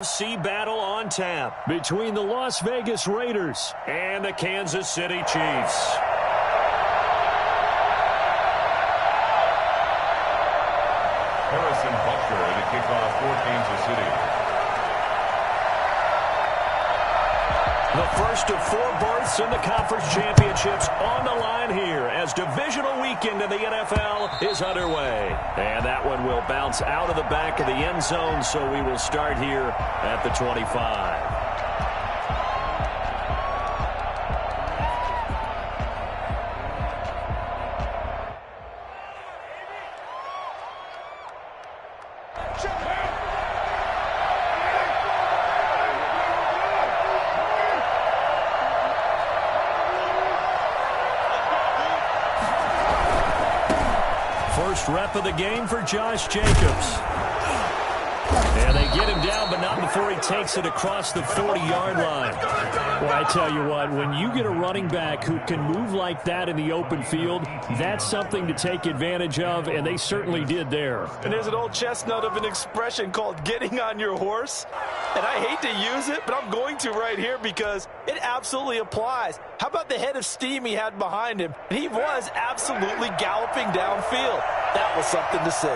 See battle on tap between the Las Vegas Raiders and the Kansas City Chiefs. Harrison Butker in the kickoff for Kansas City. The first of 4 berths in the conference championships on the line here as divisional weekend in the NFL is underway. And that one will bounce out of the back of the end zone, so we will start here at the 25. First rep of the game for Josh Jacobs. And they get him down, but not before he takes it across the 40-yard line. Well, I tell you what, when you get a running back who can move like that in the open field, that's something to take advantage of, and they certainly did there. And there's an old chestnut of an expression called getting on your horse. And I hate to use it, but I'm going to right here because it absolutely applies. How about the head of steam he had behind him? He was absolutely galloping downfield. That was something to see.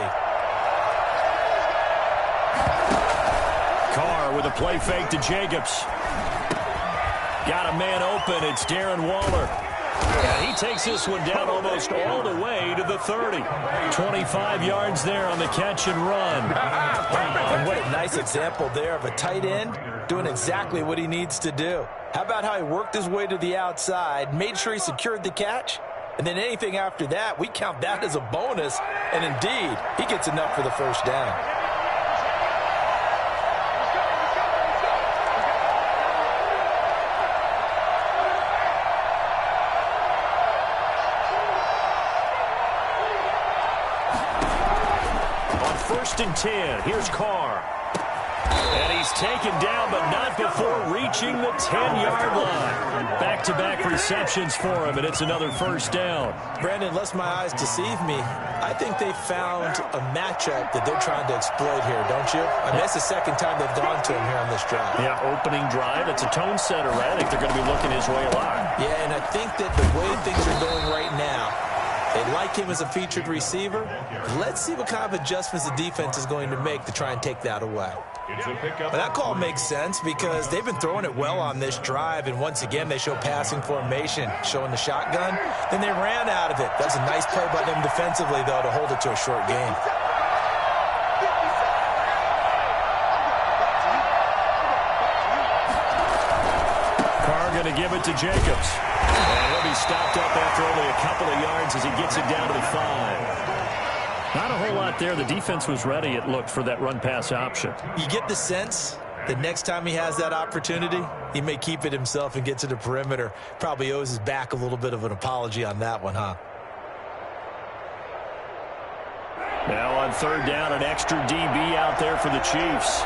Carr with a play fake to Jacobs. Got a man open. It's Darren Waller. And he takes this one down almost all the way to the 30. 25 yards there on the catch and run. And what a nice example there of a tight end doing exactly what he needs to do. How about how he worked his way to the outside, made sure he secured the catch, and then anything after that, we count that as a bonus. And indeed, he gets enough for the first down. First and 10. Here's Carr. And he's taken down, but not before reaching the 10-yard line. Back-to-back receptions for him, and it's another first down. Brandon, lest my eyes deceive me, I think they found a matchup that they're trying to exploit here, don't you? I mean, that's the second time they've gone to him here on this drive. Yeah, opening drive. It's a tone setter, right? I think they're going to be looking his way a lot. Yeah, and I think that the way things are going right now, they like him as a featured receiver. Let's see what kind of adjustments the defense is going to make to try and take that away. But that call makes sense because they've been throwing it well on this drive, and once again they show passing formation, showing the shotgun. Then they ran out of it. That's a nice play by them defensively, though, to hold it to a short game. Carr going to give it to Jacobs. And he'll be stopped up after only a couple of yards as he gets it down to the 5. Not a whole lot there. The defense was ready, it looked, for that run-pass option. You get the sense that next time he has that opportunity, he may keep it himself and get to the perimeter. Probably owes his back a little bit of an apology on that one, huh? Now on third down, an extra DB out there for the Chiefs.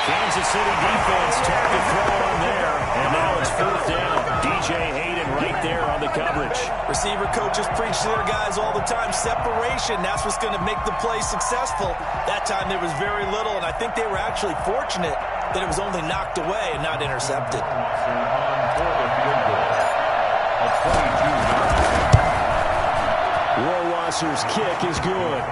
Kansas City defense target throw on there, and now it's fourth down. DJ Hayden right there on the coverage. Receiver coaches preach to their guys all the time. Separation, that's what's going to make the play successful. That time there was very little, and I think they were actually fortunate that it was only knocked away and not intercepted. Rohrwasser's kick is good.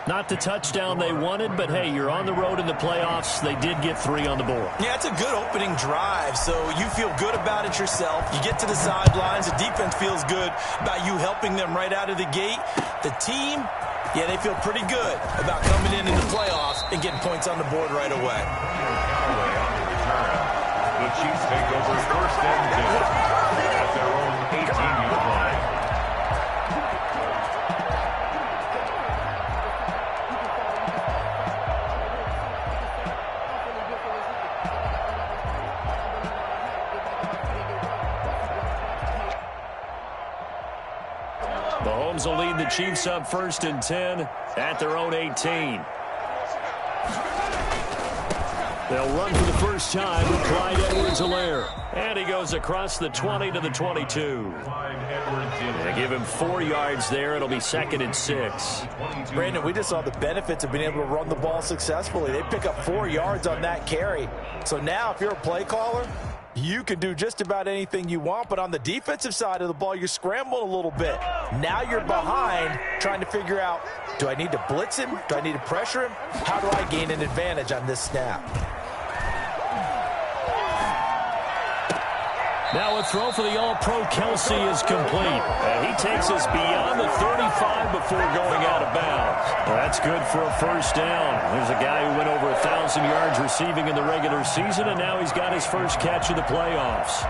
Not the touchdown they wanted, but hey, you're on the road in the playoffs. They did get 3 on the board. Yeah, it's a good opening drive, so you feel good about it yourself. You get to the sidelines. The defense feels good about you helping them right out of the gate. The team, yeah, they feel pretty good about coming in the playoffs and getting points on the board right away. The Chiefs take over first and 10 at their own 18-yard line. Mahomes will lead the Chiefs up first and 10 at their own 18. They'll run for the first time with Clyde Edwards-Helaire. And he goes across the 20 to the 22. They give him 4 yards there. It'll be 2nd and 6. Brandon, we just saw the benefits of being able to run the ball successfully. They pick up 4 yards on that carry. So now if you're a play caller, you can do just about anything you want, but on the defensive side of the ball, you're scrambling a little bit. Now you're behind trying to figure out, do I need to blitz him? Do I need to pressure him? How do I gain an advantage on this snap? Now a throw for the All-Pro Kelsey is complete. And he takes us beyond the 35 before going out of bounds. Well, that's good for a first down. There's a guy who went over 1,000 yards receiving in the regular season, and now he's got his first catch of the playoffs.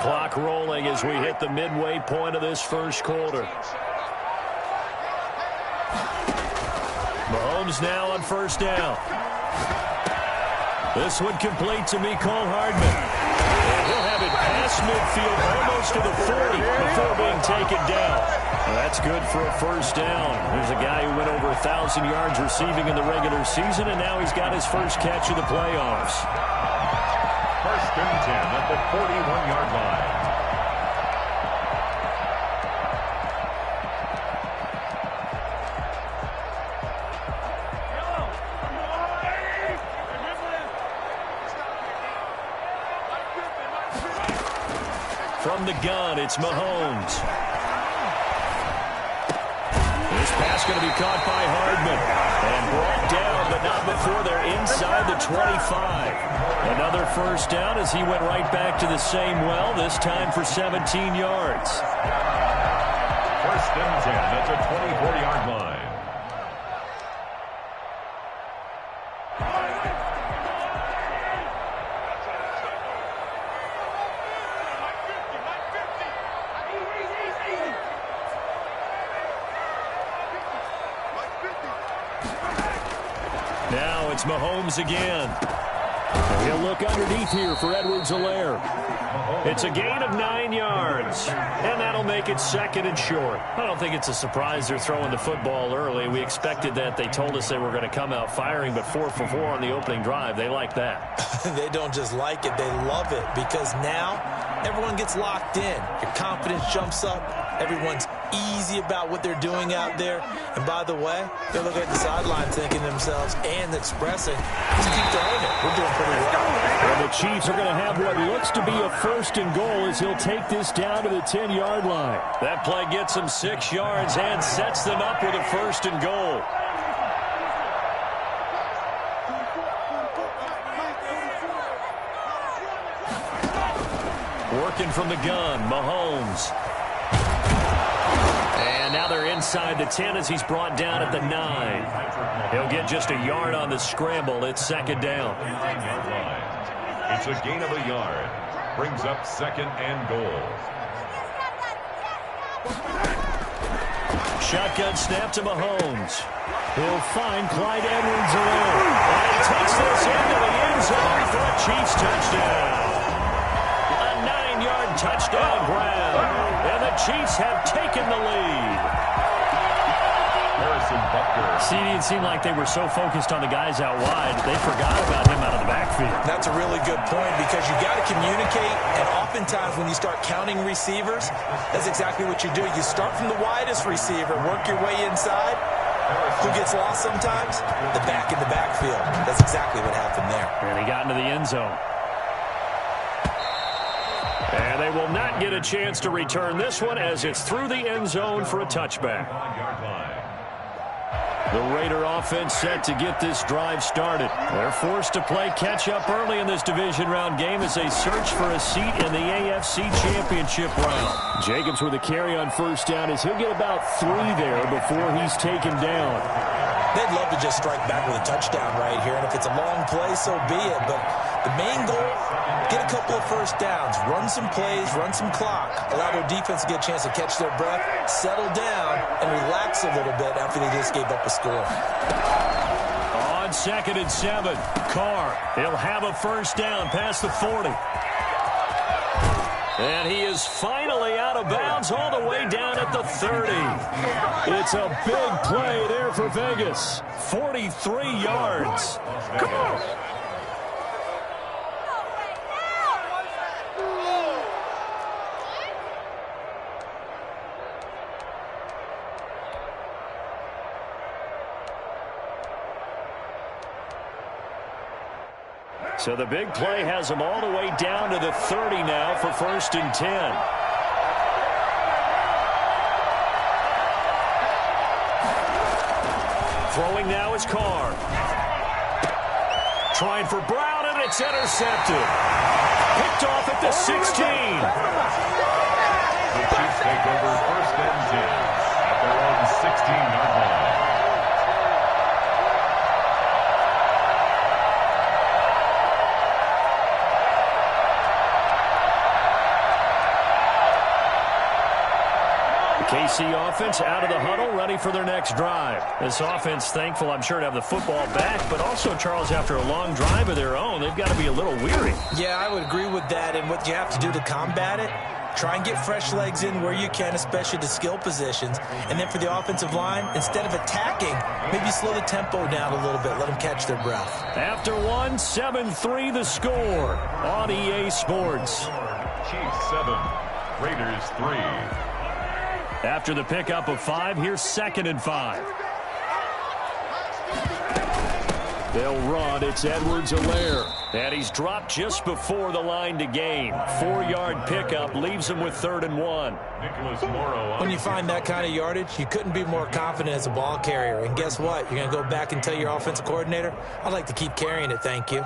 Clock rolling as we hit the midway point of this first quarter. Mahomes now on first down. This one complete to Mecole Hardman. And he'll have it past midfield almost to the 40 before being taken down. Well, that's good for a first down. There's a guy who went over 1,000 yards receiving in the regular season, and now he's got his first catch of the playoffs. First and 10 at the 41-yard line. From the gun, it's Mahomes. This pass going to be caught by Hardman. And brought down, but not before they're inside the 25. Another first down as he went right back to the same well, this time for 17 yards. First and 10 at the 24-yard line. Now it's Mahomes again. He'll look underneath here for Edwards-Helaire. It's a gain of 9 yards, and that'll make it 2nd and short. I don't think it's a surprise they're throwing the football early. We expected that. They told us they were going to come out firing, but 4 for 4 on the opening drive. They like that. They don't just like it, they love it, because now everyone gets locked in. Your confidence jumps up. Everyone's easy about what they're doing out there. And by the way, they're looking at the sideline thinking to themselves and expressing, let's keep throwing it. We're doing pretty well. Well, the Chiefs are going to have what looks to be a 1st and goal as he'll take this down to the 10-yard line. That play gets them 6 yards and sets them up with a 1st and goal. Working from the gun, Mahomes. And now they're inside the 10 as he's brought down at the 9. He'll get just a yard on the scramble. It's 2nd down. It's a gain of a yard. Brings up 2nd and goal. Shotgun snap to Mahomes. He'll find Clyde Edwards-Helaire. And he takes this into the end zone for a Chiefs touchdown. A 9-yard touchdown grab. And the Chiefs have taken the lead. See, it seemed like they were so focused on the guys out wide, they forgot about him out of the backfield. That's a really good point because you got to communicate, and oftentimes when you start counting receivers, that's exactly what you do. You start from the widest receiver, work your way inside. Who gets lost sometimes? The back in the backfield. That's exactly what happened there. And he got into the end zone. And they will not get a chance to return this one as it's through the end zone for a touchback. The Raider offense set to get this drive started. They're forced to play catch-up early in this division round game as they search for a seat in the AFC Championship round. Jacobs with a carry on first down as he'll get about 3 there before he's taken down. They'd love to just strike back with a touchdown right here, and if it's a long play, so be it. But the main goal, get a couple of first downs, run some plays, run some clock, allow their defense to get a chance to catch their breath, settle down, and relax a little bit after they just gave up a score. On 2nd and 7, Carr. He'll have a first down past the 40. And he is finally out of bounds all the way down at the 30. It's a big play there for Vegas. 43 yards. Come on. So the big play has him all the way down to the 30 now for 1st and 10. Throwing now is Carr. Trying for Brown, and it's intercepted. Picked off at the 16. The Chiefs take over 1st and 10 at their own 16-yard line. KC offense out of the huddle, ready for their next drive. This offense, thankful, I'm sure, to have the football back, but also, Charles, after a long drive of their own, they've got to be a little weary. Yeah, I would agree with that, and what you have to do to combat it, try and get fresh legs in where you can, especially the skill positions. And then for the offensive line, instead of attacking, maybe slow the tempo down a little bit, let them catch their breath. After one, 7-3 the score on EA Sports. Chiefs 7, Raiders 3. After the pickup of 5, here's 2nd and 5. They'll run. It's Edwards-Helaire. And he's dropped just before the line to gain. 4-yard pickup leaves him with 3rd and 1. Nicholas Morrow. When you find that kind of yardage, you couldn't be more confident as a ball carrier. And guess what? You're going to go back and tell your offensive coordinator, I'd like to keep carrying it, thank you.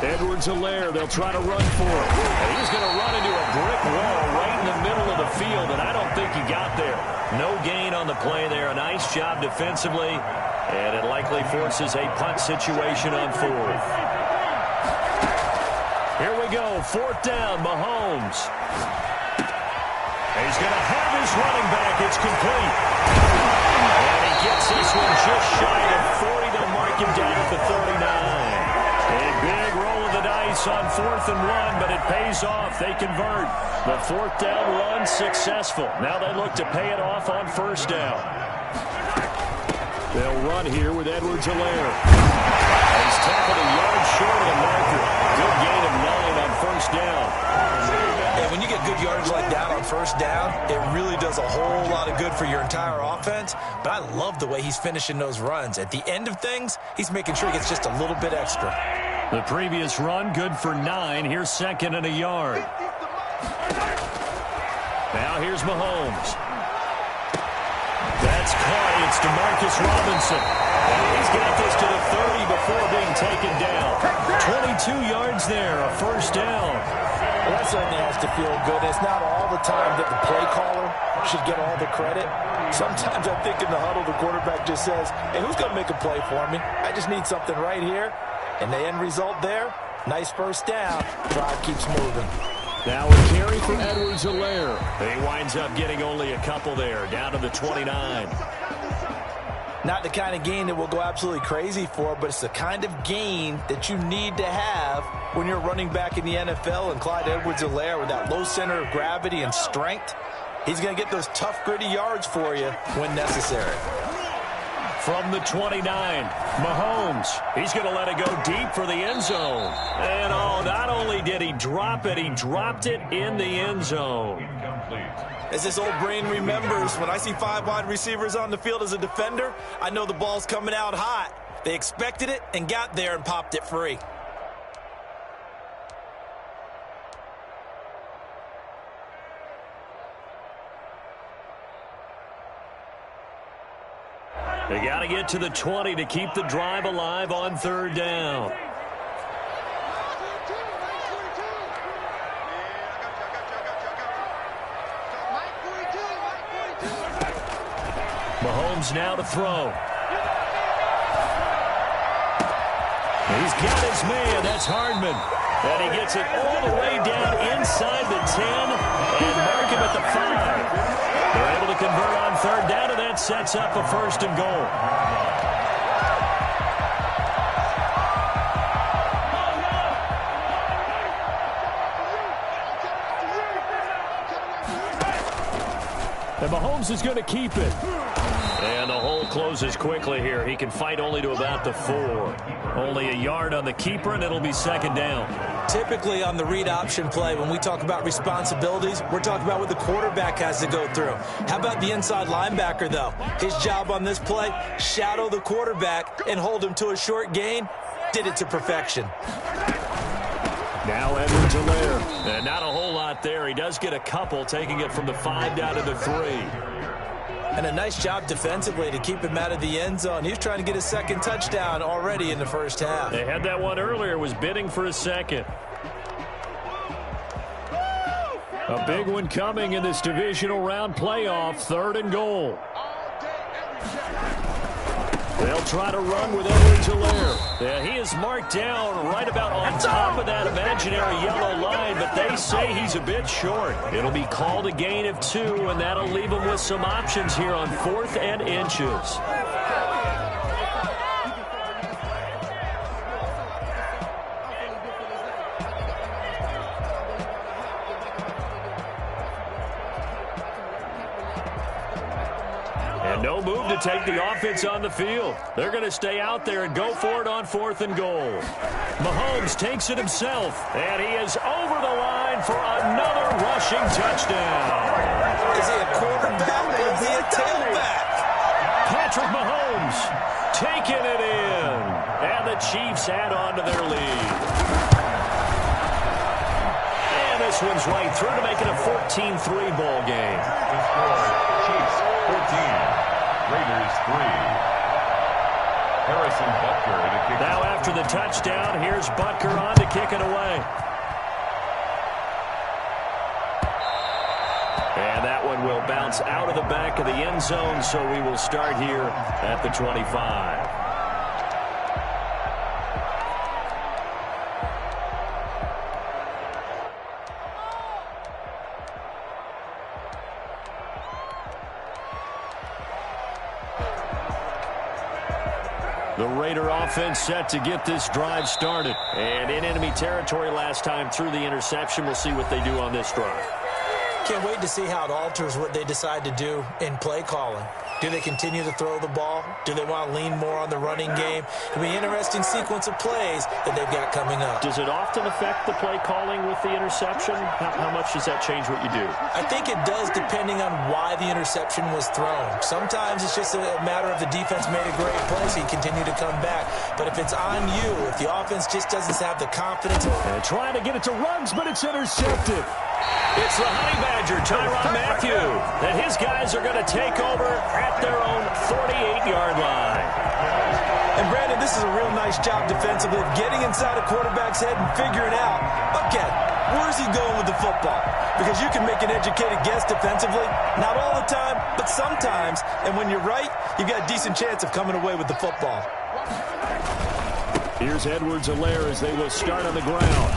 Edwards-Helaire, they'll try to run for him. And he's going to run into a brick wall right in the middle of the field, and I don't think he got there. No gain on the play there. A nice job defensively, and it likely forces a punt situation on 4th. Here we go, 4th down, Mahomes. He's going to have his running back. It's complete. And he gets this one just shy of 40. They'll mark him down at the 39. A big roll of the dice on 4th and 1, but it pays off. They convert. The 4th down run successful. Now they look to pay it off on 1st down. They'll run here with Edwards-Helaire. He's tackled a yard short of the marker. Good gain of 9 on 1st down. And when you get good yardage like that on 1st down, it really does a whole lot of good for your entire offense. But I love the way he's finishing those runs. At the end of things, he's making sure he gets just a little bit extra. The previous run, good for 9. Here's 2nd and a yard. Now here's Mahomes. That's caught. It's DeMarcus Robinson. And he's got this to the 30 before being taken down. 22 yards there, a 1st down. Well, that certainly has to feel good. It's not all the time that the play caller should get all the credit. Sometimes I think in the huddle, the quarterback just says, hey, who's going to make a play for me? I just need something right here. And the end result there, nice 1st down. Drive keeps moving. Now a carry for Edwards-Helaire. He winds up getting only a couple there, down to the 29. Not the kind of gain that we'll go absolutely crazy for, but it's the kind of gain that you need to have when you're running back in the NFL. And Clyde Edwards-Helaire, with that low center of gravity and strength, he's going to get those tough, gritty yards for you when necessary. From the 29, Mahomes. He's going to let it go deep for the end zone. And not only did he drop it, he dropped it in the end zone. As this old brain remembers, when I see 5 wide receivers on the field as a defender, I know the ball's coming out hot. They expected it and got there and popped it free. They got to get to the 20 to keep the drive alive on 3rd down. Mahomes now to throw. He's got his man. That's Hardman. And he gets it all the way down inside the 10 and mark him at the 5. They're able to convert on 3rd down. that sets up a 1st and goal. And Mahomes is going to keep it. And the hole closes quickly here. He can fight only to about the 4. Only a yard on the keeper, and it'll be 2nd down. Typically on the read option play, when we talk about responsibilities, we're talking about what the quarterback has to go through. How about the inside linebacker, though? His job on this play, shadow the quarterback and hold him to a short gain. Did it to perfection. Now Edwards-Helaire. And not a whole lot there. He does get a couple, taking it from the 5 down to the 3. And a nice job defensively to keep him out of the end zone. He was trying to get his 2nd touchdown already in the 1st half. They had that one earlier, was bidding for his 2nd. A big one coming in this divisional round playoff, 3rd and goal. They'll try to run with Edwards-Helaire. Yeah, he is marked down right about on top of that imaginary yellow line, but they say he's a bit short. It'll be called a gain of 2, and that'll leave him with some options here on 4th and inches. No move to take the offense on the field. They're going to stay out there and go for it on 4th and goal. Mahomes takes it himself, and he is over the line for another rushing touchdown. Is he a quarterback or is he a tailback? Patrick Mahomes taking it in, and the Chiefs add on to their lead. And this one's right through to make it a 14-3 ball game. The score, Chiefs 14. Raiders 3. Harrison Butker to kick. Now after the touchdown, here's Butker on to kick it away. And that one will bounce out of the back of the end zone, so we will start here at the 25. The Raider offense set to get this drive started. And in enemy territory last time through the interception. We'll see what they do on this drive. Can't wait to see how it alters what they decide to do in play calling. Do they continue to throw the ball? Do they want to lean more on the running game? It'll be an interesting sequence of plays that they've got coming up. Does it often affect the play calling with the interception? How much does that change what you do? I think it does depending on why the interception was thrown. Sometimes it's just a matter of the defense made a great play, so you continue to come back. But if it's on you, if the offense just doesn't have the confidence. And trying to get it to Ruggs, but it's intercepted. It's the Honey Badger, Tyrann Mathieu, and his guys are going to take over at their own 48-yard line. And, Brandon, this is a real nice job defensively of getting inside a quarterback's head and figuring out, okay, where's he going with the football? Because you can make an educated guess defensively, not all the time, but sometimes. And when you're right, you've got a decent chance of coming away with the football. Here's Edwards-Helaire as they will start on the ground.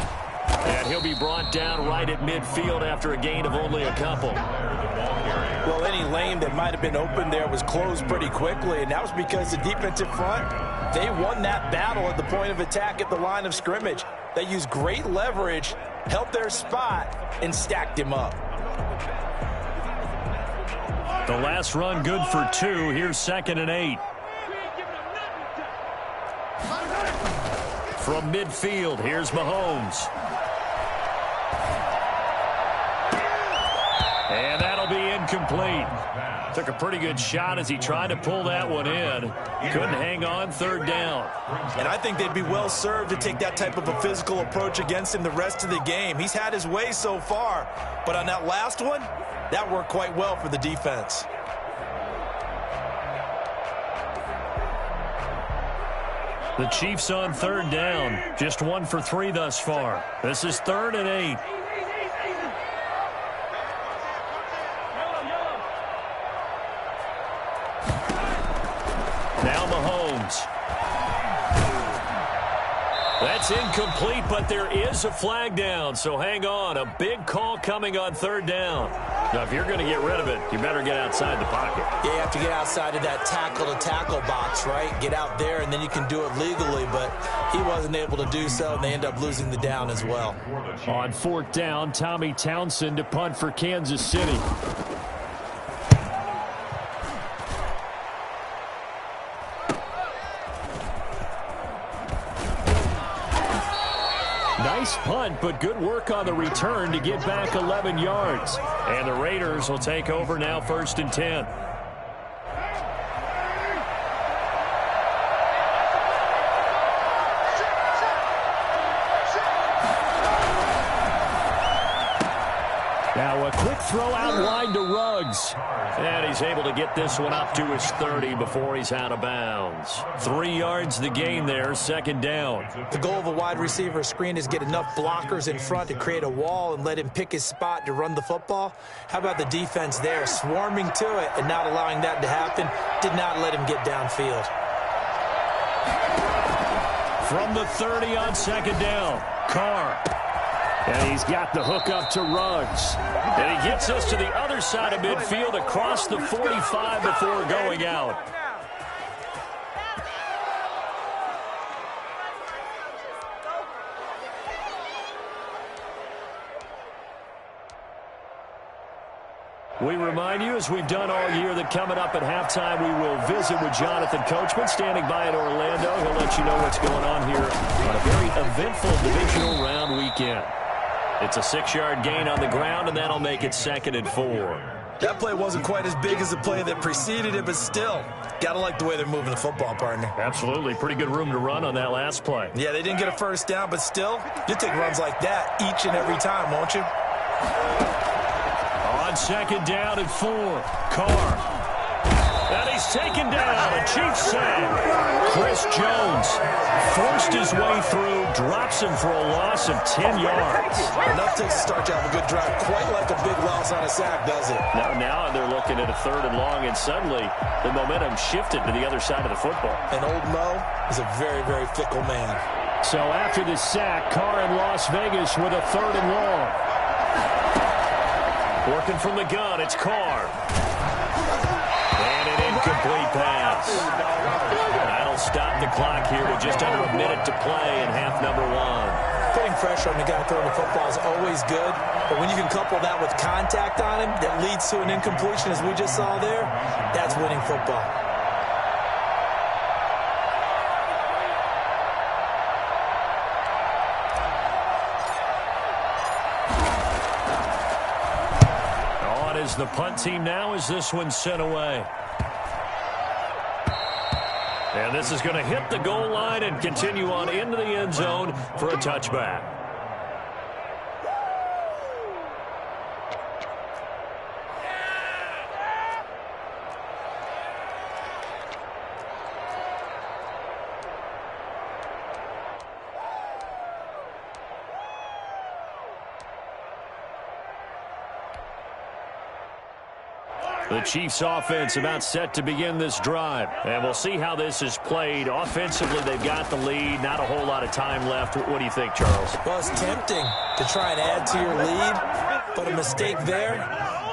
And he'll be brought down right at midfield after a gain of only a couple. Well, any lane that might have been open there was closed pretty quickly, and that was because the defensive front, they won that battle at the point of attack at the line of scrimmage. They used great leverage, helped their spot, and stacked him up. The last run good for 2. Here's 2nd and 8. From midfield, here's Mahomes. And that'll be incomplete. Took a pretty good shot as he tried to pull that one in. Couldn't hang on, 3rd down. And I think they'd be well served to take that type of a physical approach against him the rest of the game. He's had his way so far, but on that last one, that worked quite well for the defense. The Chiefs on 3rd down. Just 1 for 3 thus far. This is 3rd and 8. Now Mahomes. That's incomplete, but there is a flag down, so hang on. A big call coming on third down. Now, if you're going to get rid of it, you better get outside the pocket. Yeah, you have to get outside of that tackle-to-tackle box, right? Get out there, and then you can do it legally, but he wasn't able to do so, and they end up losing the down as well. On fourth down, Tommy Townsend to punt for Kansas City. Nice punt, but good work on the return to get back 11 yards. And the Raiders will take over now, 1st and 10. Now a quick throw out wide to Ruggs. And he's able to get this one up to his 30 before he's out of bounds. 3 yards the gain there, 2nd down. The goal of a wide receiver screen is get enough blockers in front to create a wall and let him pick his spot to run the football. How about the defense there, swarming to it and not allowing that to happen? Did not let him get downfield. From the 30 on 2nd down, Carr. And he's got the hook up to Ruggs. And he gets us to the other side of midfield across the 45 before going out. We remind you, as we've done all year, that coming up at halftime, we will visit with Jonathan Coachman, standing by in Orlando. He'll let you know what's going on here on a very eventful divisional round weekend. It's a 6-yard gain on the ground, and that'll make it 2nd and 4. That play wasn't quite as big as the play that preceded it, but still, got to like the way they're moving the football, partner. Absolutely. Pretty good room to run on that last play. Yeah, they didn't get a first down, but still, you take runs like that each and every time, won't you? On 2nd down and 4, Carr. And he's taken down. A Chiefs save. Chris Jones forced his way through, drops him for a loss of 10 yards. Enough to start you off a good drive. Quite like a big loss on a sack, does it? Now they're looking at a 3rd and long, and suddenly the momentum shifted to the other side of the football. And old Mo is a very, very fickle man. So after the sack, Carr in Las Vegas with a 3rd and long. Working from the gun, it's Carr. And an incomplete pass. That'll stop the clock here with just under a minute to play in half number 1. Putting pressure on the guy throwing the football is always good, but when you can couple that with contact on him that leads to an incompletion, as we just saw there, that's winning football. The punt team now as this one's sent away. And this is going to hit the goal line and continue on into the end zone for a touchback. The Chiefs offense about set to begin this drive. And we'll see how this is played. Offensively, they've got the lead. Not a whole lot of time left. What do you think, Charles? Well, it's tempting to try and add to your lead, but a mistake there,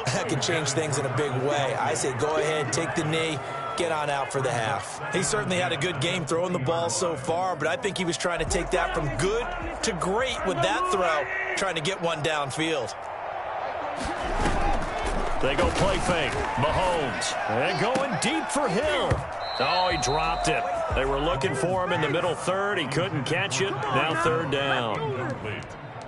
that can change things in a big way. I say go ahead, take the knee, get on out for the half. He certainly had a good game throwing the ball so far, but I think he was trying to take that from good to great with that throw, trying to get one downfield. They go play fake. Mahomes. And going deep for Hill. Oh, he dropped it. They were looking for him in the middle 3rd. He couldn't catch it. Now 3rd down.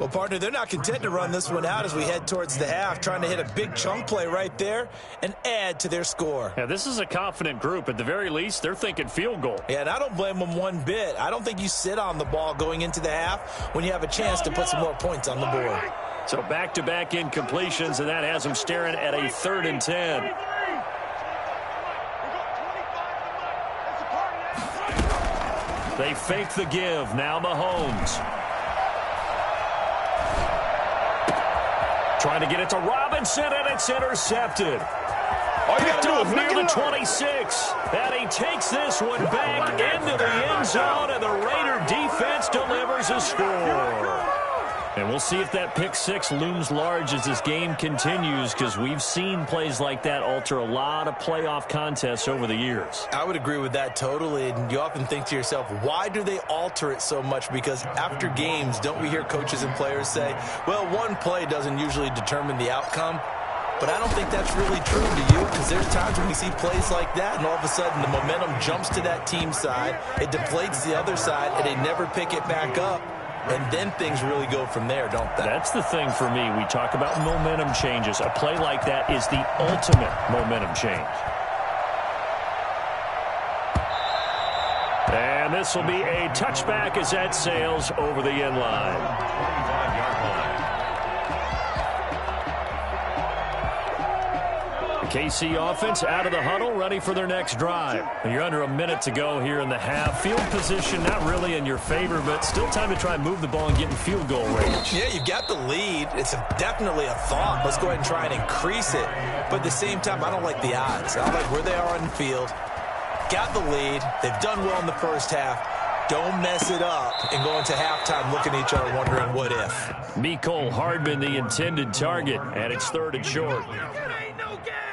Well, partner, they're not content to run this one out as we head towards the half, trying to hit a big chunk play right there and add to their score. Yeah, this is a confident group. At the very least, they're thinking field goal. Yeah, and I don't blame them one bit. I don't think you sit on the ball going into the half when you have a chance to put some more points on the board. So back-to-back incompletions, and that has them staring at a 3rd and 10. They fake the give. Now Mahomes. Trying to get it to Robinson, and it's intercepted. Picked off near the 26. And he takes this one back into the end zone, and the Raider defense delivers a score. And we'll see if that pick six looms large as this game continues, because we've seen plays like that alter a lot of playoff contests over the years. I would agree with that totally. And you often think to yourself, why do they alter it so much? Because after games, don't we hear coaches and players say, well, one play doesn't usually determine the outcome? But I don't think that's really true to you, because there's times when we see plays like that, and all of a sudden the momentum jumps to that team side, it deflates the other side, and they never pick it back up. And then things really go from there, don't they? That's the thing for me. We talk about momentum changes. A play like that is the ultimate momentum change. And this will be a touchback as that sails over the end line. 25-yard line. KC offense out of the huddle, ready for their next drive. You're under a minute to go here in the half. Field position not really in your favor, but still time to try and move the ball and get in field goal range. Yeah, you've got the lead. It's definitely a thought. Let's go ahead and try and increase it. But at the same time, I don't like the odds. I don't like where they are on the field. Got the lead. They've done well in the first half. Don't mess it up and go into halftime looking at each other wondering what if. Mecole Hardman, the intended target, and it's 3rd and short.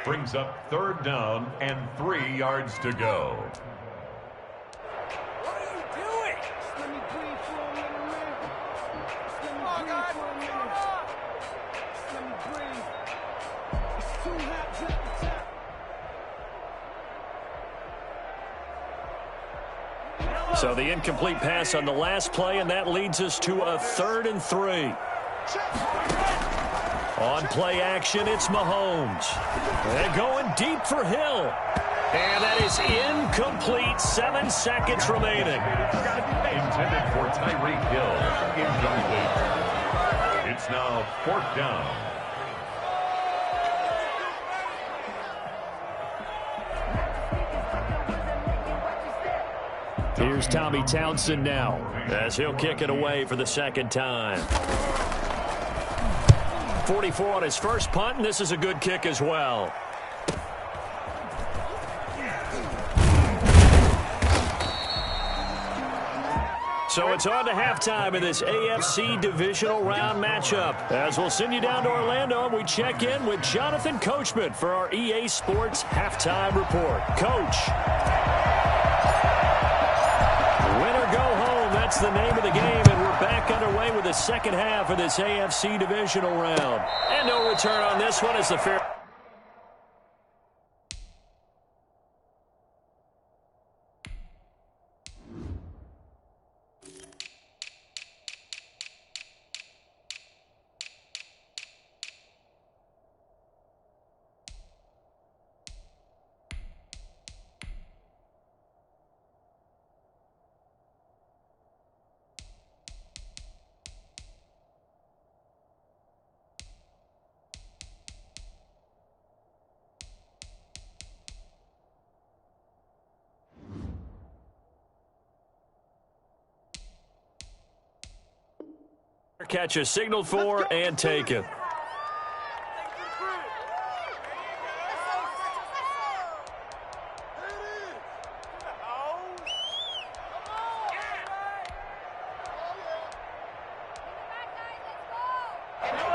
Brings up 3rd down and 3 yards to go. What are you doing? Let me breathe for a minute, man. Come on, guys. Let me breathe. It's too hot to protect. So the incomplete pass on the last play, and that leads us to a 3rd and 3. On play action, it's Mahomes. They're going deep for Hill. And that is incomplete. 7 seconds remaining. Intended for Tyreek Hill. Incomplete. It's now 4th down. Here's Tommy Townsend now, as he'll kick it away for the 2nd time. 44 on his first punt, and this is a good kick as well. So it's on to halftime in this AFC divisional round matchup. As we'll send you down to Orlando, and we check in with Jonathan Coachman for our EA Sports Halftime Report. Coach. Win or go home, that's the name of the game, and we're back underway with the second half of this AFC divisional round. And no return on this one as the fair... Catch is signaled for and taken.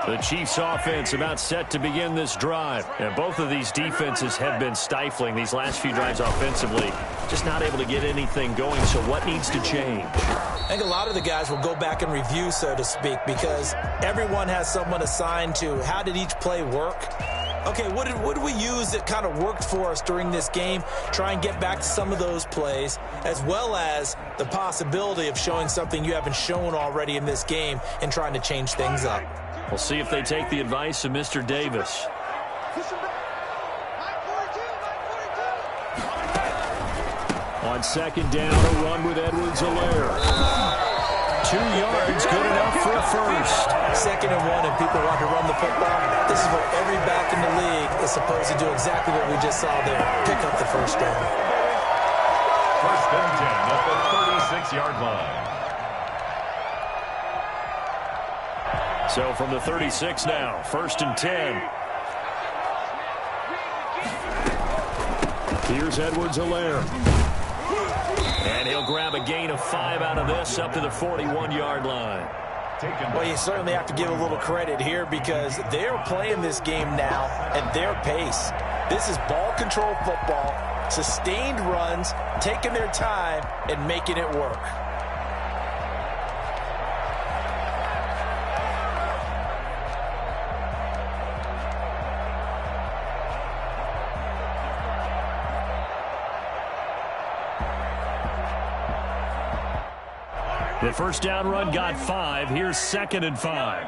The Chiefs offense about set to begin this drive. And both of these defenses have been stifling these last few drives offensively. Just not able to get anything going, so what needs to change? I think a lot of the guys will go back and review, so to speak, because everyone has someone assigned to how did each play work. Okay, what did we use that kind of worked for us during this game? Try and get back to some of those plays, as well as the possibility of showing something you haven't shown already in this game and trying to change things up. We'll see if they take the advice of Mr. Davis. On 2nd down, a run with Edwards-Helaire. 2 yards, good enough for a first. 2nd and 1, and people want to run the football. This is where every back in the league is supposed to do exactly what we just saw there. Pick up the first down. 1st and 10 at the 36-yard line. So from the 36 now, 1st and 10. Here's Edwards-Helaire. And he'll grab a gain of 5 out of this up to the 41-yard line. Well, you certainly have to give a little credit here because they're playing this game now at their pace. This is ball control football, sustained runs, taking their time, and making it work. The first down run got 5. Here's 2nd and 5.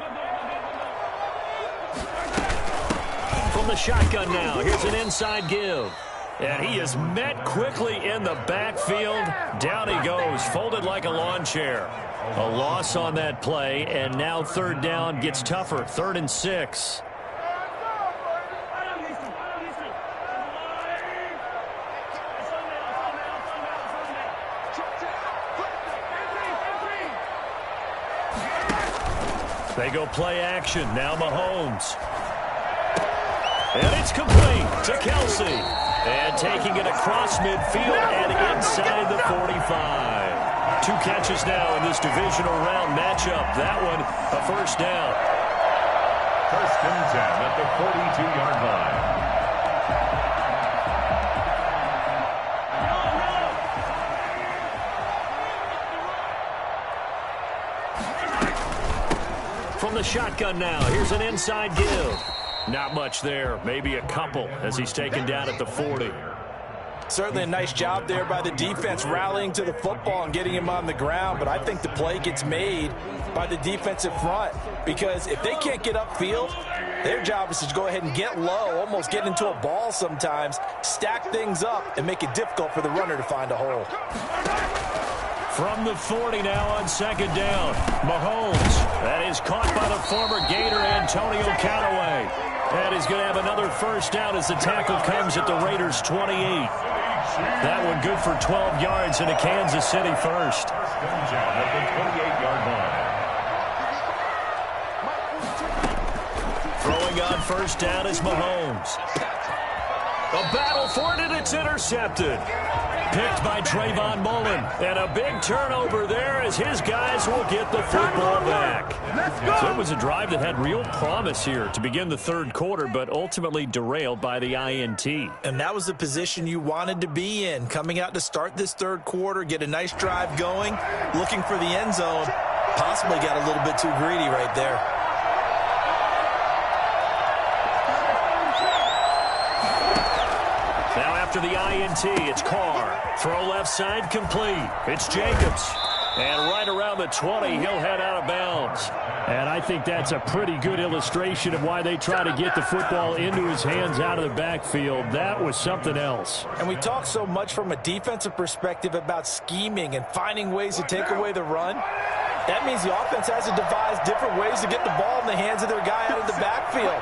From the shotgun now, here's an inside give. And he is met quickly in the backfield. Down he goes, folded like a lawn chair. A loss on that play, and now 3rd down gets tougher. 3rd and 6. They go play action. Now Mahomes. And it's complete to Kelsey. And taking it across midfield and inside the 45. 2 catches now in this divisional round matchup. That one, a first down. 1st and 10 at the 42-yard line. From the shotgun now, here's an inside give. Not much there, maybe a couple as he's taken down at the 40. Certainly a nice job there by the defense rallying to the football and getting him on the ground, but I think the play gets made by the defensive front because if they can't get upfield, their job is to go ahead and get low, almost get into a ball sometimes, stack things up, and make it difficult for the runner to find a hole. From the 40 now on 2nd down, Mahomes. That is caught by the former Gator Antonio Callaway. And he's going to have another first down as the tackle comes at the Raiders' 28. That one good for 12 yards into Kansas City first. At the 28-yard line. Throwing on first down is Mahomes. A battle for it, and it's intercepted. Picked by Trayvon Mullen. And a big turnover there as his guys will get the football back. So it was a drive that had real promise here to begin the 3rd quarter, but ultimately derailed by the INT. And that was the position you wanted to be in. Coming out to start this 3rd quarter, get a nice drive going, looking for the end zone. Possibly got a little bit too greedy right there. Now after the INT, it's Carr. Throw left side complete. It's Jacobs. And right around the 20, he'll head out of bounds. And I think that's a pretty good illustration of why they try to get the football into his hands out of the backfield. That was something else. And we talk so much from a defensive perspective about scheming and finding ways to take away the run. That means the offense has to devise different ways to get the ball in the hands of their guy out of the backfield.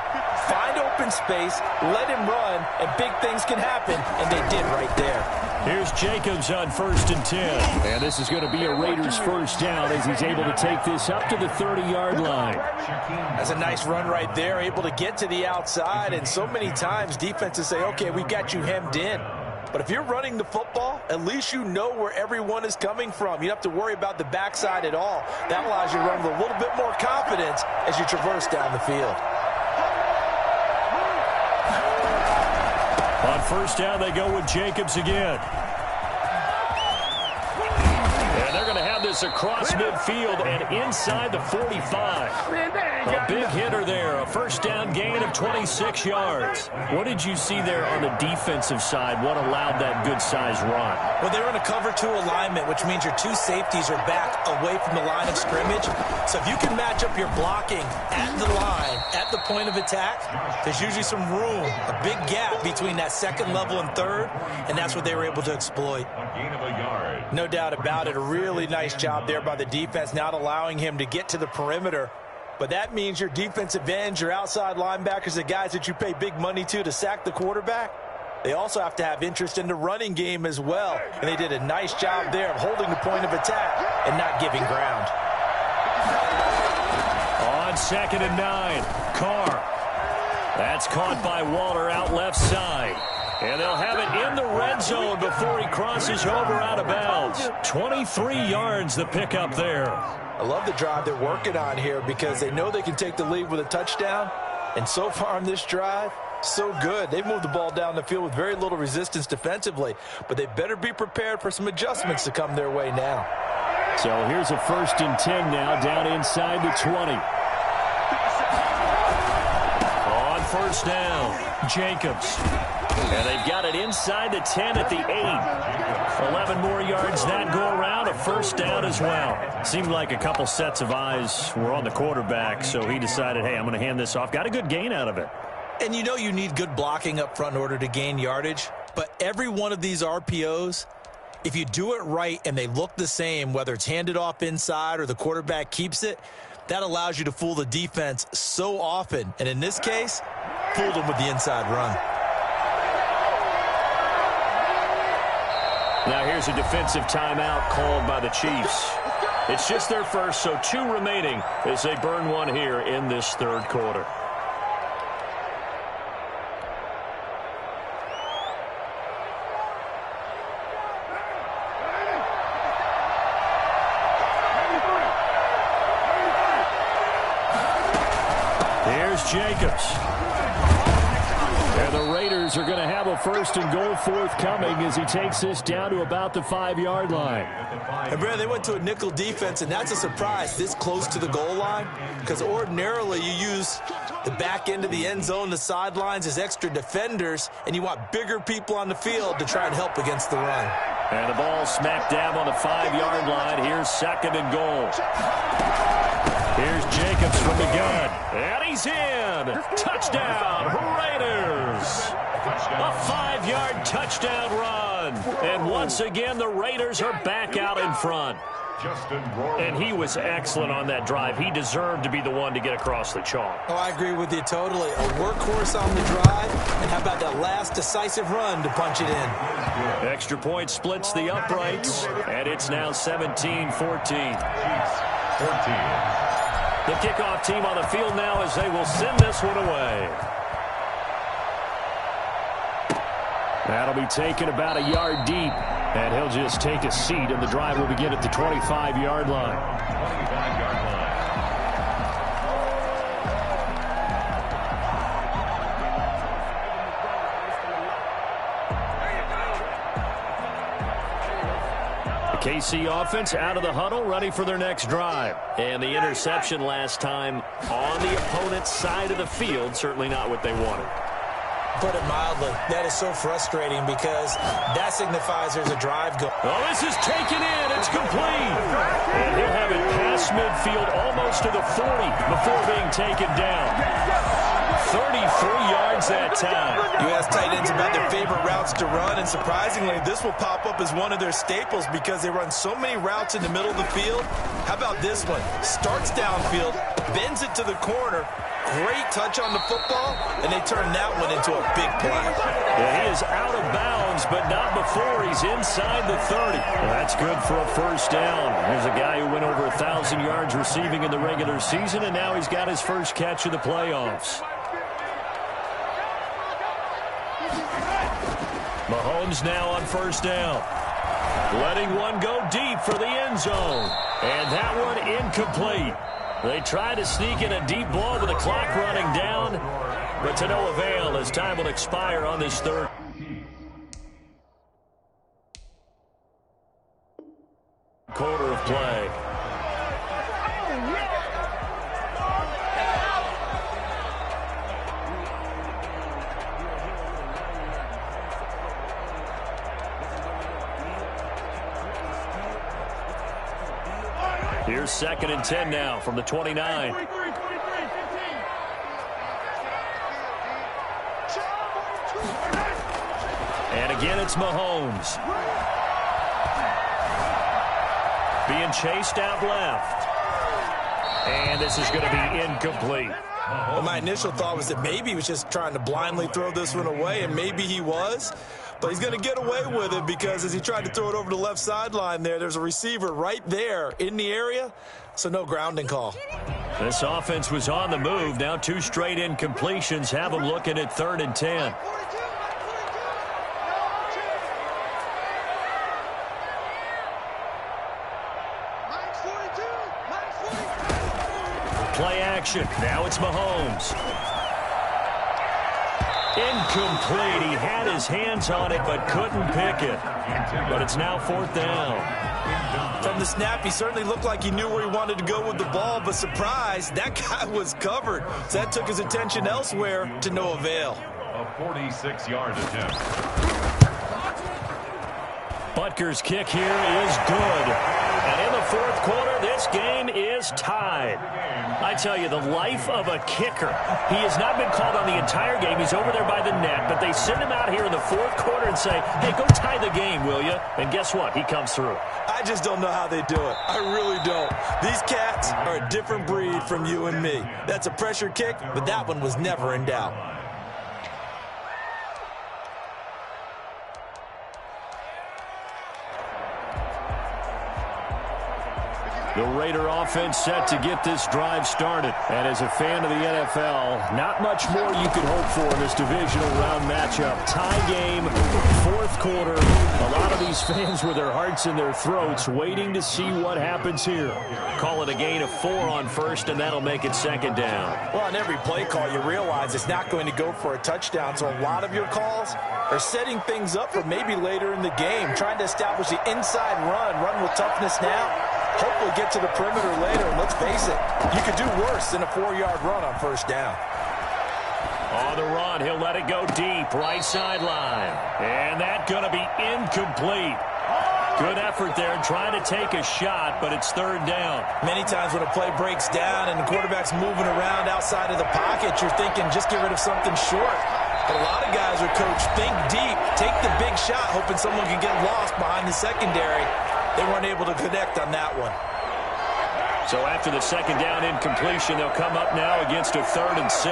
Find open space, let him run, and big things can happen, and they did right there. Here's Jacobs on 1st and 10. And this is going to be a Raiders first down as he's able to take this up to the 30-yard line. That's a nice run right there, able to get to the outside, and so many times defenses say, okay, we got you hemmed in. But if you're running the football, at least you know where everyone is coming from. You don't have to worry about the backside at all. That allows you to run with a little bit more confidence as you traverse down the field. On first down, they go with Jacobs again. And they're going to have this across midfield and inside the 45. A big hitter there, a first down gain of 26 yards. What did you see there on the defensive side? What allowed that good-sized run? Well, they were in a cover 2 alignment, which means your 2 safeties are back away from the line of scrimmage. So if you can match up your blocking at the line, at the point of attack, there's usually some room, a big gap between that 2nd level and 3rd, and that's what they were able to exploit. Gain of a yard. No doubt about it. A really nice job there by the defense, not allowing him to get to the perimeter. But that means your defensive ends, your outside linebackers, the guys that you pay big money to sack the quarterback, they also have to have interest in the running game as well. And they did a nice job there of holding the point of attack and not giving ground. On 2nd and 9, Carr. That's caught by Waller out left side. And they'll have it in the red zone before he crosses over out of bounds. 23 yards the pickup there. I love the drive they're working on here because they know they can take the lead with a touchdown. And so far on this drive, so good. They've moved the ball down the field with very little resistance defensively. But they better be prepared for some adjustments to come their way now. So here's a 1st and 10 now, down inside the 20. On 1st down, Jacobs. And they've got it inside the 10 at the 8. 11 more yards that go around, a 1st down as well. Seemed like a couple sets of eyes were on the quarterback, so he decided, hey, I'm going to hand this off. Got a good gain out of it. And you know you need good blocking up front in order to gain yardage, but every one of these RPOs, if you do it right and they look the same, whether it's handed off inside or the quarterback keeps it, that allows you to fool the defense so often. And in this case, fooled them with the inside run. Now here's a defensive timeout called by the Chiefs. It's just their first, so 2 remaining as they burn one here in this 3rd quarter. Here's Jacobs. And the Raiders are going to have a 1st and goal forthcoming as he takes this down to about the 5-yard line. And Brad, they went to a nickel defense, and that's a surprise this close to the goal line, because ordinarily you use the back end of the end zone, the sidelines as extra defenders, and you want bigger people on the field to try and help against the run. And the ball smack dab on the 5-yard line. Here's 2nd and goal. Here's Jacobs from the gun. And he's in. Touchdown, Raiders. A 5-yard touchdown run. And once again, the Raiders are back out in front. And he was excellent on that drive. He deserved to be the one to get across the chalk. Oh, I agree with you totally. A workhorse on the drive. And how about that last decisive run to punch it in? Extra point splits the uprights. And it's now 17-14. 14. The kickoff team on the field now as they will send this one away. That'll be taken about a yard deep. And he'll just take a seat, and the drive will begin at the 25-yard line. 25-yard line. KC offense out of the huddle, ready for their next drive. And the interception last time on the opponent's side of the field, certainly not what they wanted. Put it mildly, that is so frustrating because that signifies there's a drive going. Oh, this is taken in. It's complete. And he'll have it past midfield almost to the 40 before being taken down. 33 yards that time. You ask tight ends about their favorite routes to run, and surprisingly, this will pop up as one of their staples because they run so many routes in the middle of the field. How about this one? Starts downfield, bends it to the corner, great touch on the football, and they turn that one into a big play. Yeah, he is out of bounds, but not before he's inside the 30. Well, that's good for a 1st down. Here's a guy who went over 1,000 yards receiving in the regular season, and now he's got his first catch of the playoffs. Mahomes now on 1st down. Letting one go deep for the end zone. And that one incomplete. They try to sneak in a deep ball with the clock running down, but to no avail as time will expire on this 3rd quarter of play. Here's 2nd and 10 now from the 29. And again, it's Mahomes. Being chased out left. And this is going to be incomplete. Well, my initial thought was that maybe he was just trying to blindly throw this one away, and maybe he was. But he's going to get away with it because as he tried to throw it over the left sideline there's a receiver right there in the area, so no grounding call. This offense was on the move. Now 2 straight incompletions have them looking at 3rd and 10. Play action. Now it's Mahomes. Incomplete. He had his hands on it but couldn't pick it. But it's now 4th down. From the snap, he certainly looked like he knew where he wanted to go with the ball, but surprise, that guy was covered. So that took his attention elsewhere to no avail. A 46-yard attempt. Butker's kick here is good. And in the 4th quarter, this game is tied. I tell you, the life of a kicker. He has not been called on the entire game. He's over there by the net, but they send him out here in the 4th quarter and say, hey, go tie the game, will you? And guess what? He comes through. I just don't know how they do it. I really don't. These cats are a different breed from you and me. That's a pressure kick, but that one was never in doubt. The Raider offense set to get this drive started. And as a fan of the NFL, not much more you could hope for in this divisional round matchup. Tie game, 4th quarter. A lot of these fans with their hearts in their throats waiting to see what happens here. Call it a gain of 4 on 1st, and that'll make it 2nd down. Well, on every play call, you realize it's not going to go for a touchdown, so a lot of your calls are setting things up for maybe later in the game, trying to establish the inside run with toughness now. Hopefully get to the perimeter later, and let's face it, you could do worse than a 4-yard run on 1st down. On the run, he'll let it go deep, right sideline. And that's going to be incomplete. Good effort there trying to take a shot, but it's 3rd down. Many times when a play breaks down and the quarterback's moving around outside of the pocket, you're thinking just get rid of something short. But a lot of guys are coached, think deep, take the big shot, hoping someone can get lost behind the secondary. They weren't able to connect on that one. So after the 2nd down incompletion, they'll come up now against a 3rd and 6.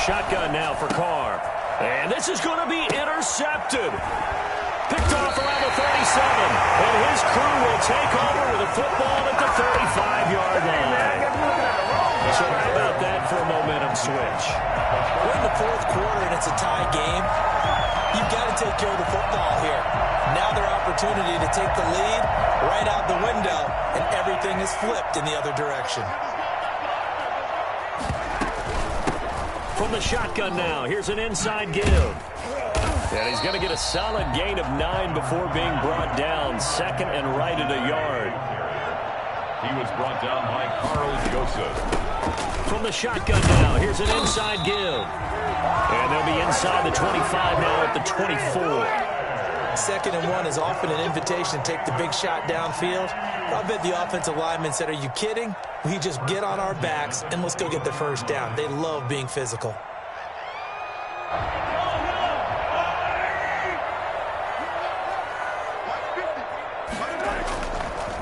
Shotgun now for Carr. And this is going to be intercepted. Picked off around the 37. And his crew will take over with a football at the 35-yard line. So how about that for a momentum switch? We're in the 4th quarter and it's a tie game. You've got to take care of the football here. Now their opportunity to take the lead right out the window, and everything is flipped in the other direction. From the shotgun now, here's an inside give. And he's going to get a solid gain of 9 before being brought down. 2nd and right at a yard. He was brought down by Carl Joseph. From the shotgun now, here's an inside give. And they'll be inside the 25 now at the 24. 2nd and 1 is often an invitation to take the big shot downfield. I bet the offensive lineman said, are you kidding? We just get on our backs and let's go get the 1st down. They love being physical.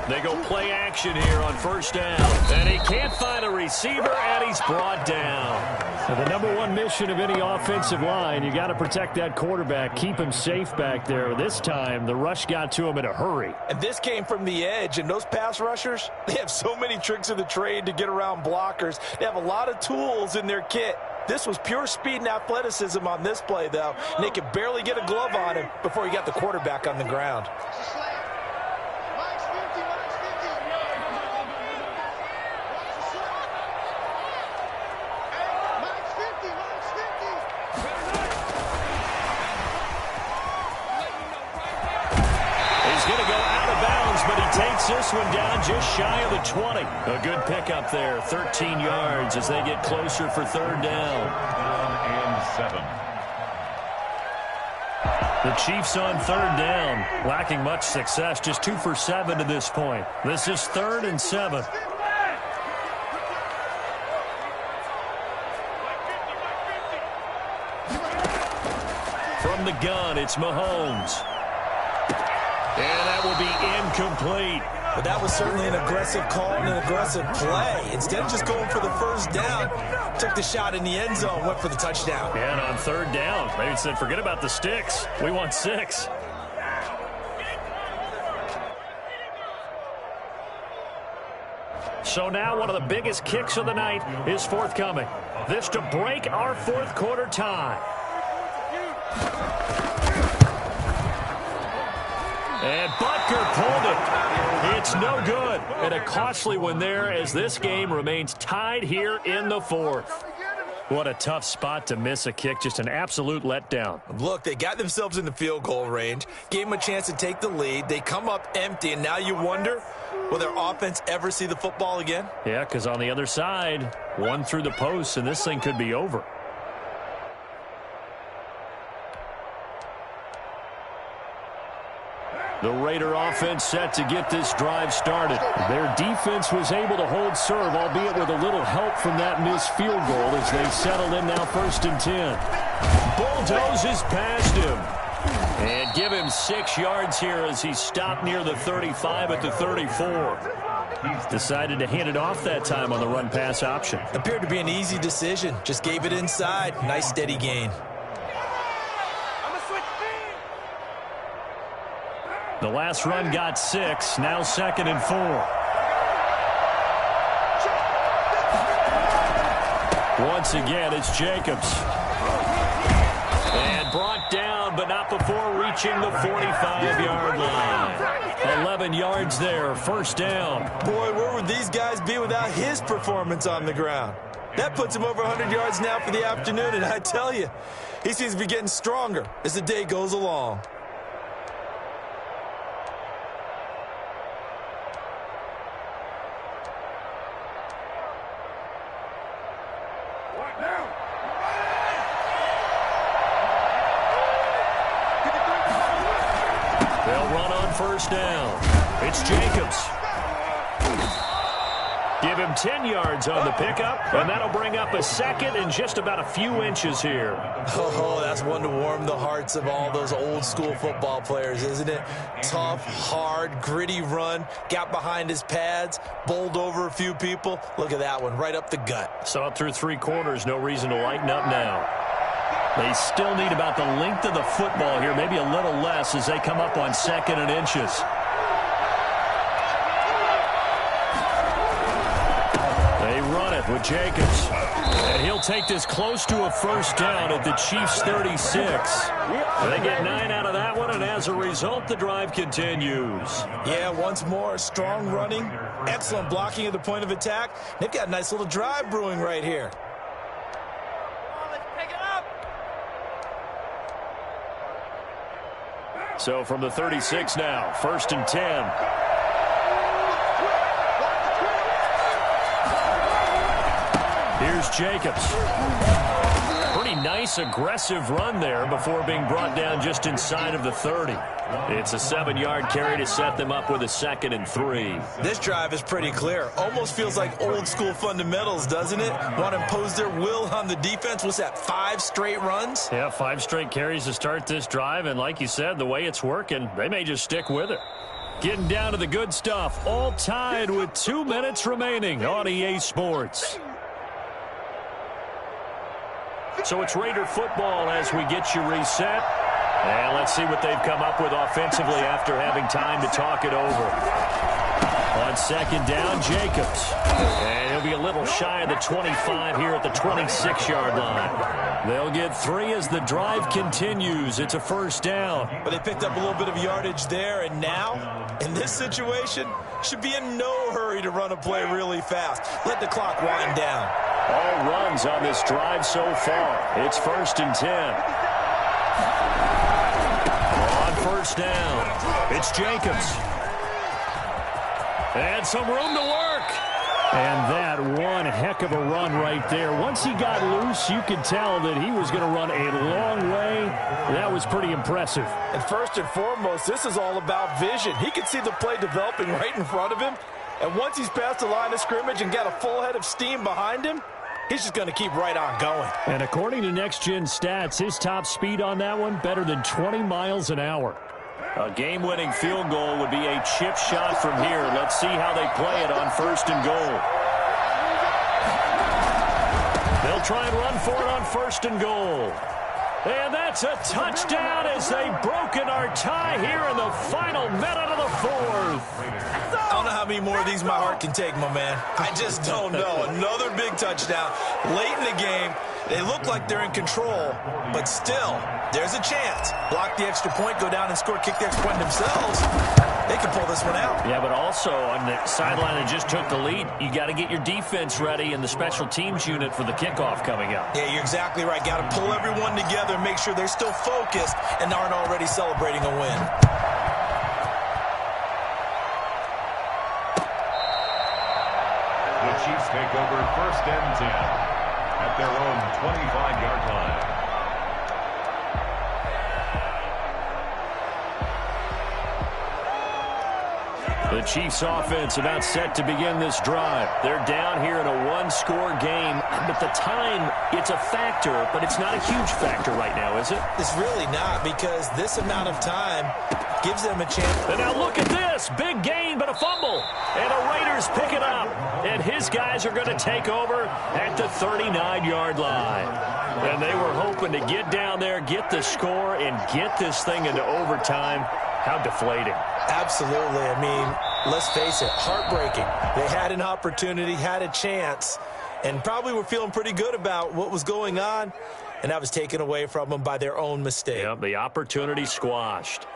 They go play action here on 1st down. And he can't find a receiver, and he's brought down. So the number 1 mission of any offensive line, you got to protect that quarterback, keep him safe back there. This time, the rush got to him in a hurry. And this came from the edge, and those pass rushers, they have so many tricks of the trade to get around blockers. They have a lot of tools in their kit. This was pure speed and athleticism on this play, though, and they could barely get a glove on him before he got the quarterback on the ground. This one down just shy of the 20. A good pickup there, 13 yards as they get closer for 3rd down. 3rd and 7. The Chiefs on 3rd down, lacking much success, just 2 for 7 to this point. This is 3rd and 7. From the gun, it's Mahomes. And that will be incomplete. But that was certainly an aggressive call and an aggressive play. Instead of just going for the first down, took the shot in the end zone, went for the touchdown. And on third down, they said, forget about the sticks. We want 6. So now one of the biggest kicks of the night is forthcoming. This to break our fourth quarter tie. And Butker pulled it. It's no good. And a costly one there as this game remains tied here in the fourth. What a tough spot to miss a kick. Just an absolute letdown. Look, they got themselves in the field goal range, gave them a chance to take the lead. They come up empty, and now you wonder, will their offense ever see the football again? Yeah, because on the other side, one through the post, and this thing could be over. The Raider offense set to get this drive started. Their defense was able to hold serve, albeit with a little help from that missed field goal as they settled in now 1st and 10. Bulldozes past him. And give him 6 yards here as he stopped near the 35 at the 34. Decided to hand it off that time on the run-pass option. Appeared to be an easy decision. Just gave it inside. Nice steady gain. The last run got 6. Now 2nd and 4. Once again, it's Jacobs. And brought down, but not before reaching the 45-yard line. 11 yards there, 1st down. Boy, where would these guys be without his performance on the ground? That puts him over 100 yards now for the afternoon, and I tell you, he seems to be getting stronger as the day goes along. They'll run on 1st down. It's Jacobs. Give him 10 yards on the pickup, and that'll bring up a 2nd and just about a few inches here. Oh, that's one to warm the hearts of all those old school football players, isn't it? Tough, hard, gritty run, got behind his pads, bowled over a few people. Look at that one, right up the gut. So up through 3 quarters, no reason to lighten up now. They still need about the length of the football here, maybe a little less as they come up on 2nd and inches. They run it with Jacobs. And he'll take this close to a 1st down at the Chiefs' 36. They get 9 out of that one, and as a result, the drive continues. Yeah, once more, strong running, excellent blocking at the point of attack. They've got a nice little drive brewing right here. So from the 36 now, 1st and 10. Here's Jacobs. Pretty nice, aggressive run there before being brought down just inside of the 30. It's a 7-yard carry to set them up with a 2nd and 3. This drive is pretty clear. Almost feels like old school fundamentals, doesn't it? Want to impose their will on the defense. What's that, 5 straight runs? Yeah, 5 straight carries to start this drive, and like you said, the way it's working, they may just stick with it. Getting down to the good stuff, all tied with 2 minutes remaining on EA Sports. So it's Raider football as we get you reset. And let's see what they've come up with offensively after having time to talk it over. On 2nd down, Jacobs. And he'll be a little shy of the 25 here at the 26-yard line. They'll get 3 as the drive continues. It's a 1st down. But they picked up a little bit of yardage there, and now, in this situation, should be in no hurry to run a play really fast. Let the clock wind down. All runs on this drive so far. It's 1st and 10. On 1st down, it's Jacobs. And some room to work. And that one heck of a run right there. Once he got loose, you could tell that he was going to run a long way. That was pretty impressive. And first and foremost, this is all about vision. He could see the play developing right in front of him. And once he's past the line of scrimmage and got a full head of steam behind him, he's just going to keep right on going. And according to Next Gen Stats, his top speed on that one, better than 20 miles an hour. A game-winning field goal would be a chip shot from here. Let's see how they play it on 1st and goal. They'll try and run for it on 1st and goal. And that's a touchdown as they've broken our tie here in the final minute of the 4th. I don't know how many more of these my heart can take, my man. I just don't know. Another big touchdown late in the game. They look like they're in control, but still, there's a chance. Block the extra point, go down and score, kick the extra point themselves. They can pull this one out. Yeah, but also on the sideline that just took the lead, you got to get your defense ready and the special teams unit for the kickoff coming up. Yeah, you're exactly right. Got to pull everyone together and make sure they're still focused and aren't already celebrating a win. The Chiefs take over 1st and 10 at their own 25-yard line. The Chiefs offense about set to begin this drive. They're down here in a one-score game, but the time, it's a factor, but it's not a huge factor right now, is it? It's really not, because this amount of time gives them a chance. And now look at this. Big gain, but a fumble. And the Raiders pick it up. And his guys are going to take over at the 39-yard line. And they were hoping to get down there, get the score, and get this thing into overtime. How deflating. Absolutely. I mean, let's face it, heartbreaking. They had an opportunity, had a chance, and probably were feeling pretty good about what was going on, and that was taken away from them by their own mistake. Yeah, the opportunity squashed.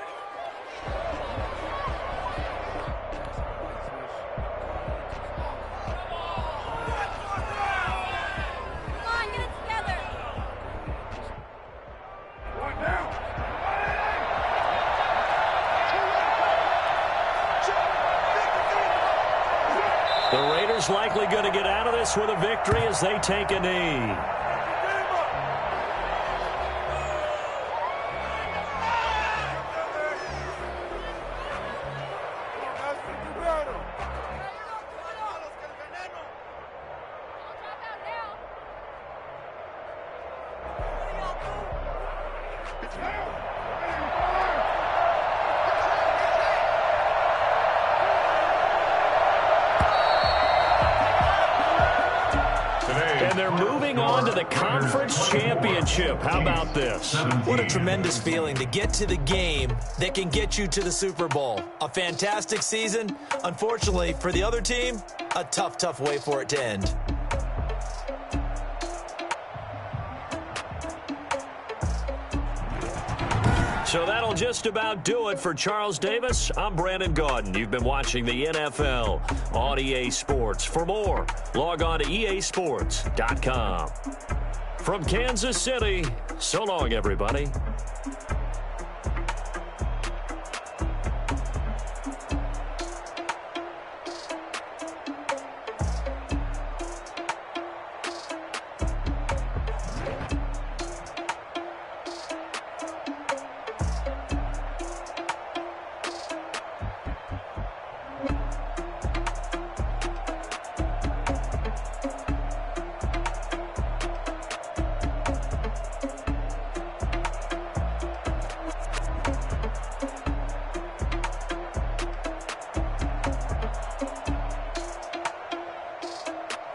The Raiders likely going to get out of this with a victory as they take a knee. And they're moving on to the conference championship. How about this? What a tremendous feeling to get to the game that can get you to the Super Bowl. A fantastic season. Unfortunately, for the other team, a tough, tough way for it to end. So that'll just about do it for Charles Davis. I'm Brandon Gaudin. You've been watching the NFL on EA Sports. For more, log on to easports.com. From Kansas City, so long, everybody.